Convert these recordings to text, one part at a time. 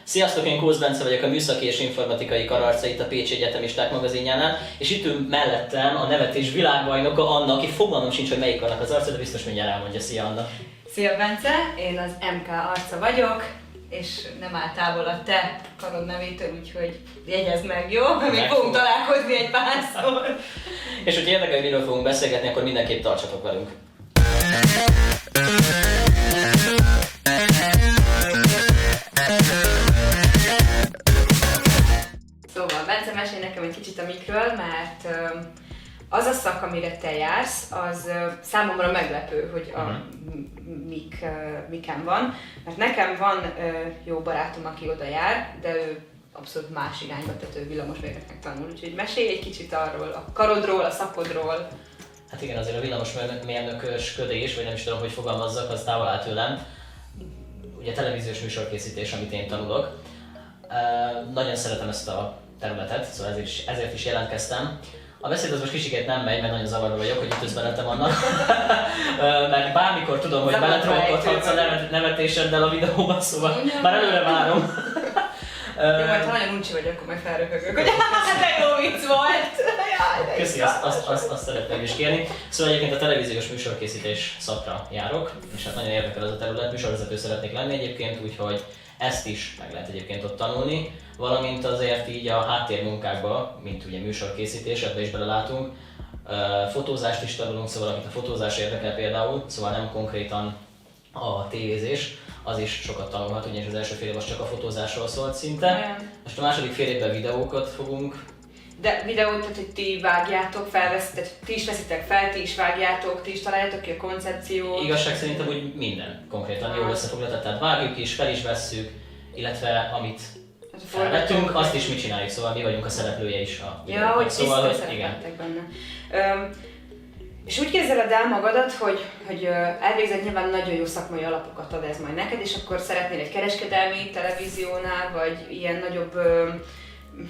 Sziasztok, én Kósz Bence vagyok, a Műszaki és Informatikai Kararca itt a Pécsi Egyetemisták magazinjánál, és itt ül mellettem a nevetés világbajnoka Anna, aki fogalmam sincs, hogy melyik annak az arca, de biztos mindjárt elmondja. Szia, Anna! Szia Bence, én az MK arca vagyok, és nem áll távol a te karod nevétől, úgyhogy jegyezd meg, jó? Még fogunk találkozni egy párszor. És hogyha érdekel, hogy miről fogunk beszélgetni, akkor mindenképp tartsatok velünk. Szóval Bence, mesélj nekem egy kicsit a mikről, mert az a szak, amire te jársz, az számomra meglepő, hogy miken van. Mert nekem van jó barátom, aki oda jár, de ő abszolút más irányba, tehát ő villamosmérnöknek tanul. Úgyhogy mesélj egy kicsit arról, a karodról, a szakodról. Hát igen, azért a villamosmérnökösködés, vagy nem is tudom, hogy fogalmazzak, az távol áll tőlem. Ugye televíziós műsorkészítés, amit én tanulok. Nagyon szeretem ezt a területet, szóval ezért is jelentkeztem. A beszéd az most kicsikét nem megy, mert nagyon zavarba vagyok, hogy itt üzletem annak. Mert bármikor tudom, hogy beletrollkodhatsz a nevetéseddel a videóban, szóval már előre várom. Jó, majd ha nagyon uncsi vagy, akkor majd felröhögök, hogy de jó vicc volt! Köszi, azt szeretném is kérni. Szóval egyébként a televíziós műsorkészítés szakra járok, és hát nagyon érdekel az a terület, műsorvezető szeretnék lenni egyébként, úgyhogy ezt is meg lehet egyébként ott tanulni, valamint azért így a háttérmunkákba, mint ugye műsorkészítés, ebbe is belelátunk, fotózást is tanulunk, szóval akit a fotózás érdekel például, szóval nem konkrétan a tévézés, az is sokat tanulhat, ugyanis az első fél év az csak a fotózásról szólt szinte. Most a második fél évben videókat fogunk. De videót, tehát hogy ti vágjátok, felveszitek, ti is veszitek fel, ti is vágjátok, ti is találjátok ki a koncepciót? Igazság szerintem úgy minden konkrétan jól összefoglaltat, tehát vágjuk is, fel is vesszük, illetve amit felvettünk, azt is mi csináljuk, szóval mi vagyunk a szereplője is a videónak. Ja, hogy szóval, hogy igen. Benne. És úgy képzeled el magadat, hogy elvégzed, nyilván nagyon jó szakmai alapokat ad ez majd neked, és akkor szeretnél egy kereskedelmi televíziónál, vagy ilyen nagyobb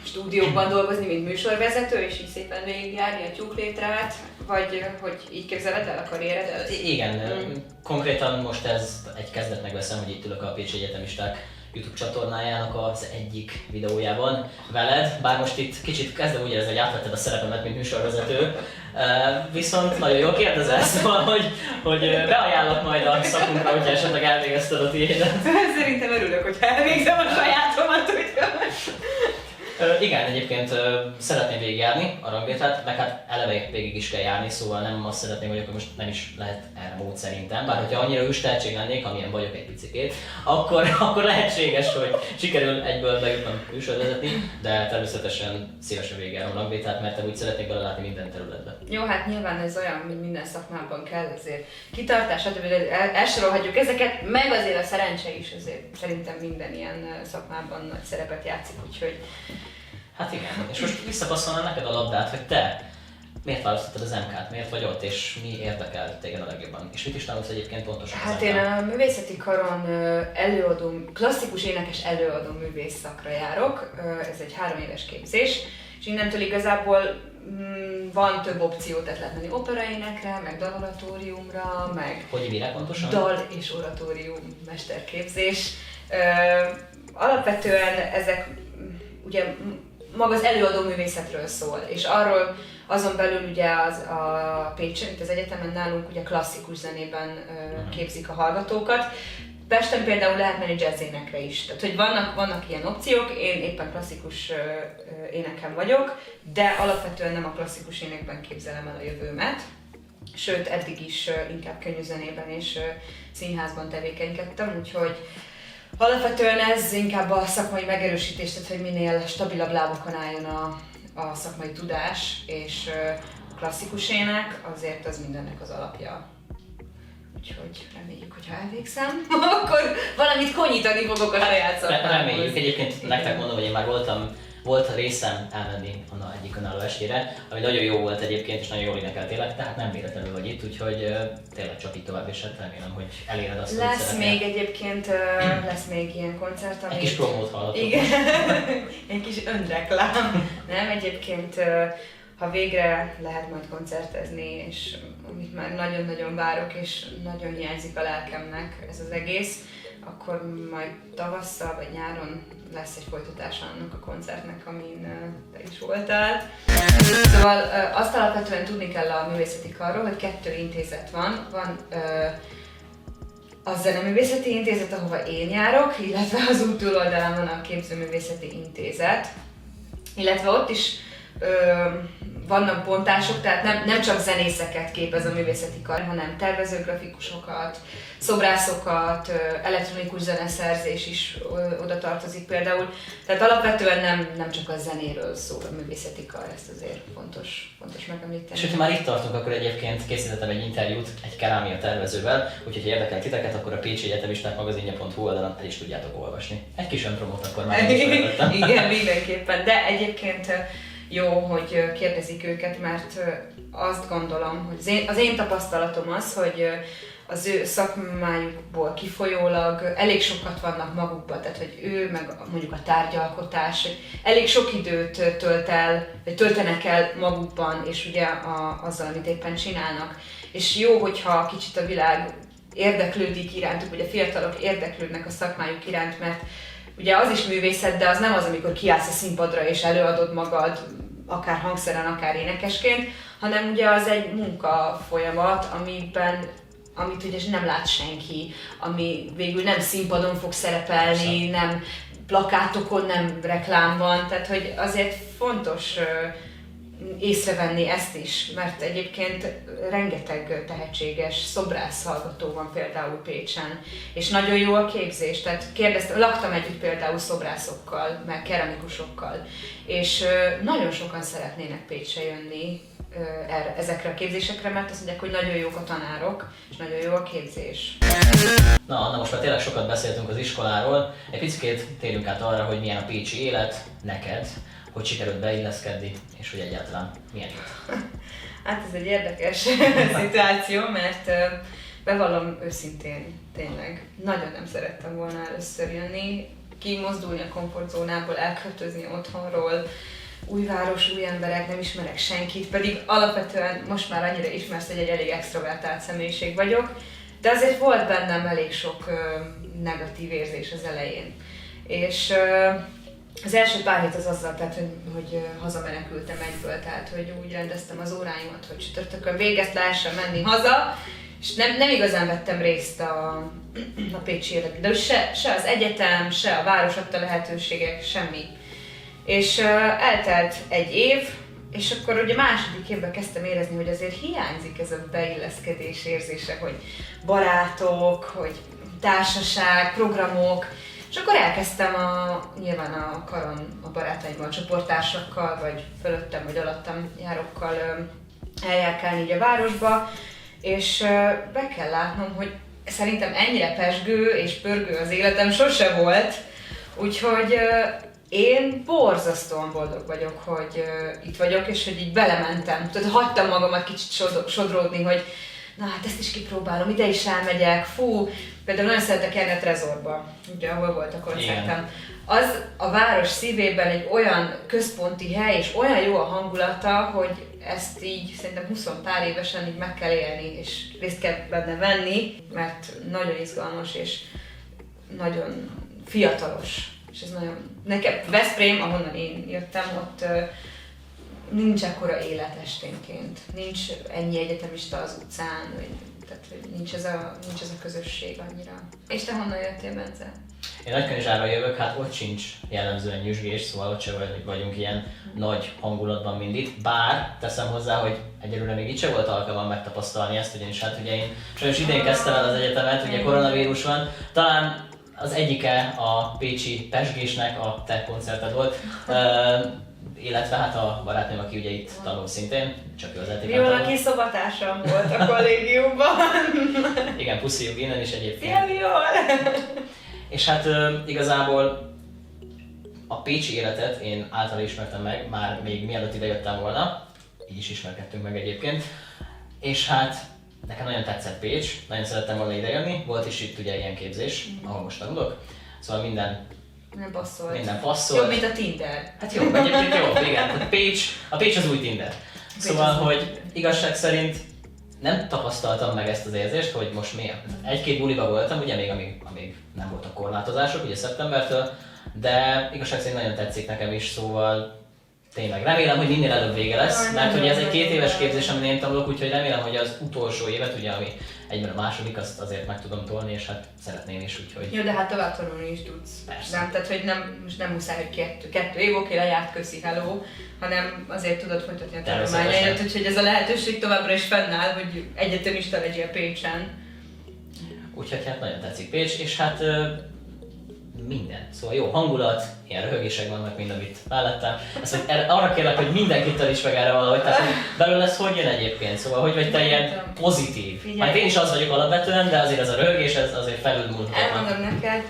stúdiókban dolgozni, mint műsorvezető, és így szépen végigjárni a tyúklétrát, vagy hogy így képzeled el a karrieredet? Igen, konkrétan most ez egy kezdetnek veszem, hogy itt ülök a Pécsi Egyetemisták YouTube csatornájának az egyik videójában veled, bár most itt kicsit kezdem úgy érezni, hogy átvetted a szerepemet, mint műsorvezető, viszont nagyon jól kérdezel, szóval, hogy beajánlok majd a szakunkra, hogyha esetleg elvégezted a tiédet. Szerintem örülök, hogyha elvégzem a sajátomat, úgyhogy... Igen, egyébként szeretném végigjárni a ranglétrát, meg hát eleve végig is kell járni, szóval nem azt szeretném, hogy akkor most nem is lehet erre mód szerintem. Bár hogyha annyira üstelség lennék, amilyen vagyok egy picikét, akkor lehetséges, hogy sikerül egyből bejutnom műsorvezetni, de természetesen szívesen végigjárom a ranglétrát, mert úgy szeretnék belelátni minden területbe. Jó, hát nyilván ez olyan, mint minden szakmában kell, azért kitartás, stb. Elsorolhatjuk ezeket, meg azért a szerencse is azért szerintem minden ilyen szakmában nagy szerepet játszik, úgyhogy... Hát igen, és most visszapasszolnám neked a labdát, hogy te miért választottad az MK-t, miért vagy ott, és mi érdekel téged a legjobban? És mit is tanulsz egyébként pontosan az Hát én a művészeti karon klasszikus énekes előadó művész szakra járok, ez egy 3 éves képzés, és innentől igazából van több opció, tehát lehet menni operaénekre, meg daloratóriumra, meg hogy mire pontosan? Dal és oratórium mesterképzés. Alapvetően ezek ugye maga az előadó művészetről szól, és arról azon belül ugye a Pécsen, itt az egyetemen nálunk ugye klasszikus zenében képzik a hallgatókat. Pesten például lehet menni jazzénekre is, tehát hogy vannak ilyen opciók, én éppen klasszikus éneken vagyok, de alapvetően nem a klasszikus énekben képzelem el a jövőmet, sőt eddig is inkább könnyűzenében és színházban tevékenykedtem, úgyhogy alapvetően ez inkább a szakmai megerősítés, tehát hogy minél stabilabb lábakon álljon a szakmai tudás, és a klasszikus ének azért az mindennek az alapja. Úgyhogy reméljük, hogyha elvégzem, akkor valamit konyítani fogok a saját szakmámhoz. Reméljük. Egyébként nektek mondom, hogy én már volt részem elmenni Anna egyik önálló estére, ami nagyon jó volt egyébként, és nagyon jól énekeltélek, tehát nem véletlenül vagy itt, úgyhogy tényleg csak így tovább, és hát remélem, hogy eléred azt, hogy lesz még egyébként, lesz még ilyen koncert, ami... Egy kis promót hallottuk. Igen, egy kis önreklám. Nem, egyébként ha végre lehet majd koncertezni, és amit már nagyon-nagyon várok, és nagyon hiányzik a lelkemnek ez az egész, akkor majd tavasszal vagy nyáron lesz egy folytatása annak a koncertnek, amin te is voltál. Szóval azt alapvetően tudni kell a művészeti karról, hogy 2 intézet van. Van a Zeneművészeti Intézet, ahova én járok, illetve az út túloldalán van a Képzőművészeti Intézet. Illetve ott is vannak bontások, tehát nem csak zenészeket képez a művészeti kar, hanem tervezőgrafikusokat, szobrászokat, elektronikus zeneszerzés is oda tartozik például. Tehát alapvetően nem csak a zenéről szól a művészeti kar, ezt azért fontos megemlíteni. És hogyha már itt tartunk, akkor egyébként készítettem egy interjút egy kerámia tervezővel, úgyhogy ha érdekel titeket, akkor a Pécsi Egyetemisták magazinja.hu oldalon el is tudjátok olvasni. Egy kis önpromót akkor már igen, mindenképpen, de egyébként jó, hogy kérdezik őket, mert azt gondolom, hogy az én tapasztalatom az, hogy az ő szakmájukból kifolyólag elég sokat vannak magukban, tehát hogy ő meg mondjuk a tárgyalkotás, elég sok időt töltenek el magukban, és ugye azzal, amit éppen csinálnak. És jó, hogyha kicsit a világ érdeklődik irántuk, vagy a fiatalok érdeklődnek a szakmájuk iránt, mert ugye az is művészet, de az nem az, amikor kiállsz a színpadra és előadod magad, akár hangszeren, akár énekesként, hanem ugye az egy munkafolyamat, amit ugye nem lát senki, ami végül nem színpadon fog szerepelni, nem plakátokon, nem reklámban, tehát hogy azért fontos észrevenni ezt is, mert egyébként rengeteg tehetséges szobrász hallgató van például Pécsen, és nagyon jó a képzés, tehát laktam együtt például szobrászokkal, meg keramikusokkal, és nagyon sokan szeretnének Pécsre jönni ezekre a képzésekre, mert azt mondják, hogy nagyon jók a tanárok, és nagyon jó a képzés. Na most már tényleg sokat beszéltünk az iskoláról, egy picit térjünk át arra, hogy milyen a pécsi élet neked, hogy sikerült beilleszkedni, és hogy egyáltalán milyen itt. Hát ez egy érdekes szituáció, mert bevallom őszintén, tényleg, nagyon nem szerettem volna először jönni, kimozdulni a komfortzónából, elköltözni otthonról, új város, új emberek, nem ismerek senkit, pedig alapvetően most már annyira ismersz, hogy egy elég extrovertált személyiség vagyok, de azért volt bennem elég sok negatív érzés az elején. És az első pár hét az azzal tett, hogy hazamenekültem egyből, tehát hogy úgy rendeztem az óráimat, hogy csütörtökön végezt lehessen menni haza, és nem igazán vettem részt a pécsi életben, de se az egyetem, se a város adta lehetőségek, semmi. És eltelt egy év, és akkor ugye második évben kezdtem érezni, hogy azért hiányzik ez a beilleszkedés érzése, hogy barátok, hogy társaság, programok, és akkor elkezdtem nyilván a karon a barátaimmal, a csoporttársakkal, vagy fölöttem, vagy alattam járókkal eljárkálni így a városba, és be kell látnom, hogy szerintem ennyire pesgő és pörgő az életem sose volt, úgyhogy én borzasztóan boldog vagyok, hogy itt vagyok, és hogy így belementem. Tehát hagytam magamat kicsit sodródni, hogy na hát ezt is kipróbálom, ide is elmegyek, fú, például nagyon szeretek járni a Trezorba, ugye ahol volt a koncertem. Az a város szívében egy olyan központi hely, és olyan jó a hangulata, hogy ezt így szerintem 20 pár évesen így meg kell élni, és részt kell benne venni, mert nagyon izgalmas, és nagyon fiatalos. És ez nagyon... Nekem Veszprém, ahonnan én jöttem, ott nincs ekkora élet esténként. Nincs ennyi egyetemista az utcán, tehát nincs ez a közösség annyira. És te honnan jöttél, Bence? Én Nagykanizsárra jövök, hát ott sincs jellemzően nyüzsgés, szóval ott sem vagyunk ilyen nagy hangulatban mindig. Bár teszem hozzá, hogy egyelőre még itt sem volt alkalmam megtapasztalni ezt, ugyanis hát ugye én sajnos idén kezdtem el az egyetemet, ugye koronavírus van. Talán az egyike a pécsi pesgésnek a te koncerted volt, illetve hát a barátnőm, aki ugye itt tanul szintén, csak ő az etikán tanul. Viola szobatársam volt a kollégiumban. Igen, puszíjuk innen is egyébként. Szia, Viola! És hát igazából a pécsi életet én által ismertem meg, már még mielőtt ide jöttem volna, így is ismerkedtünk meg egyébként, és hát nekem nagyon tetszett Pécs, nagyon szerettem volna idejönni, volt is itt ugye ilyen képzés, ahol most tanulok, szóval minden passzolt. Jobb, mint a Tinder. Hát jó, egyébként jó, igen, a Pécs az új Tinder. Szóval, hogy igazság szerint nem tapasztaltam meg ezt az érzést, hogy most miért. Egy-két buliba voltam, ugye még amíg nem voltak korlátozások, ugye szeptembertől, de igazság szerint nagyon tetszik nekem is, szóval tényleg remélem, hogy minél előbb vége lesz, mert ugye ez egy 2 éves képzés, amin én tanulok, úgyhogy remélem, hogy az utolsó évet, ugye ami egyben a második, azt azért meg tudom tolni, és hát szeretném is, úgyhogy... Jó, de hát tovább tanulni is tudsz. Persze. Nem, tehát hogy most nem muszáj, hogy kettő év, oké, lejárt, köszi, hello, hanem azért tudod folytatni a tanulmányaidat, úgyhogy ez a lehetőség továbbra is fennáll, hogy egyetemista legyél Pécsen. Úgyhogy hát nagyon tetszik Pécs, és hát minden. Szóval jó hangulat, ilyen röhögések vannak mind, amit mellettem. Ezt, hogy arra kérlek, hogy mindenkit is meg erre valahogy, tehát hogy belőle ez hogy jön egyébként? Szóval hogy vagy te ilyen pozitív? Majd én is az vagyok alapvetően, de azért ez a röhögés, ez azért felülmúlhatatlan. Elmondom neked,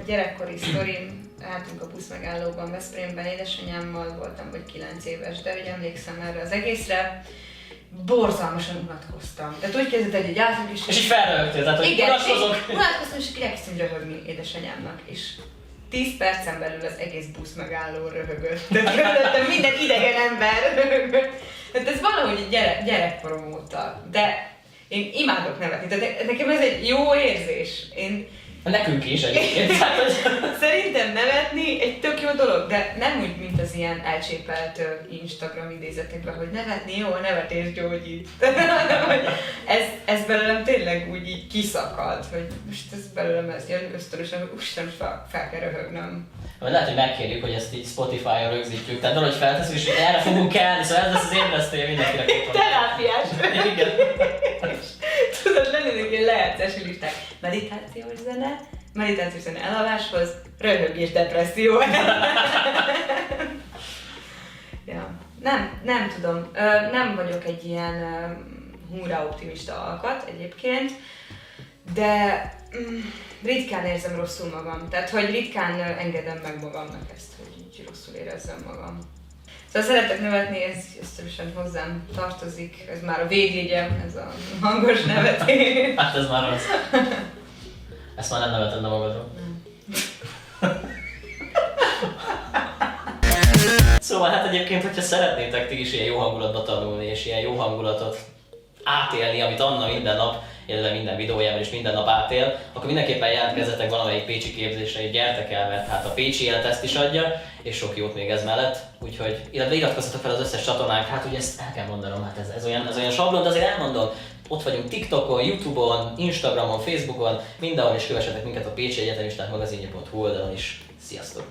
gyerekkori sztorim, álltunk a buszmegállóban Veszprémben, édesanyámmal voltam, vagy 9 éves, de ugye emlékszem erre az egészre. Borzalmasan unatkoztam. Tehát úgy kezdett, hogy álltunk is... És így felröhögtél, tehát hogy unatkozok. Unatkoztam, és akkor elkezdtem röhögni édesanyámnak, és 10 percen belül az egész busz megálló röhögött. Tehát körülöttem minden idegen ember röhögött. Tehát ez valahogy gyerekkorom óta. De én imádok nevetni, tehát nekem ez egy jó érzés. Nekünk is egyébként. Szerintem nevetni egy tök jó dolog, de nem úgy, mint az ilyen elcsépelt Instagram idézetekben, hogy nevetni jó, a nevetés gyógyít. ez belőlem tényleg úgy így kiszakad, hogy most ez belőlem ez ilyen ösztönösen, hogy úristen, fel kell röhögnöm. Vagy lehet, hogy megkérjük, hogy ezt így Spotify-on rögzítjük, tehát valahogy feltesszük, és erre fogunk kelni, szóval ez lesz az ébresztője mindenkinek. Terápiás! Igen. Tudod, lennének ilyen lejátszási listák. Meditációs zene elalváshoz, röhögés, depresszió. Ja. Nem tudom. Nem vagyok egy ilyen hurrá optimista alkat egyébként, de ritkán érzem rosszul magam. Tehát, hogy ritkán engedem meg magamnak ezt, hogy így rosszul érezzem magam. Szóval szeretek nevetni, ez ösztönösen hozzám tartozik, ez már a védjegyem, ez a hangos nevetés. Hát ez már az. Ezt már nem neveted a magadról. Szóval hát egyébként, hogyha szeretnétek ti is ilyen jó hangulatba tanulni, és ilyen jó hangulatot átélni, amit Anna minden nap, illetve minden videójában is minden nap átél, akkor mindenképpen jelentkezzetek valamelyik pécsi képzésre, és gyertek el, mert hát a pécsi élet ezt is adja, és sok jót még ez mellett. Úgyhogy, illetve iratkozzatok fel az összes csatornánk, hát ugye ezt el kell mondanom, hát ez olyan sablon, de azért elmondom, ott vagyunk TikTokon, YouTube-on, Instagramon, Facebookon, mindenhol is kövessetek minket a Pécsi Egyetemisták magazinja.hu oldalon is. Sziasztok!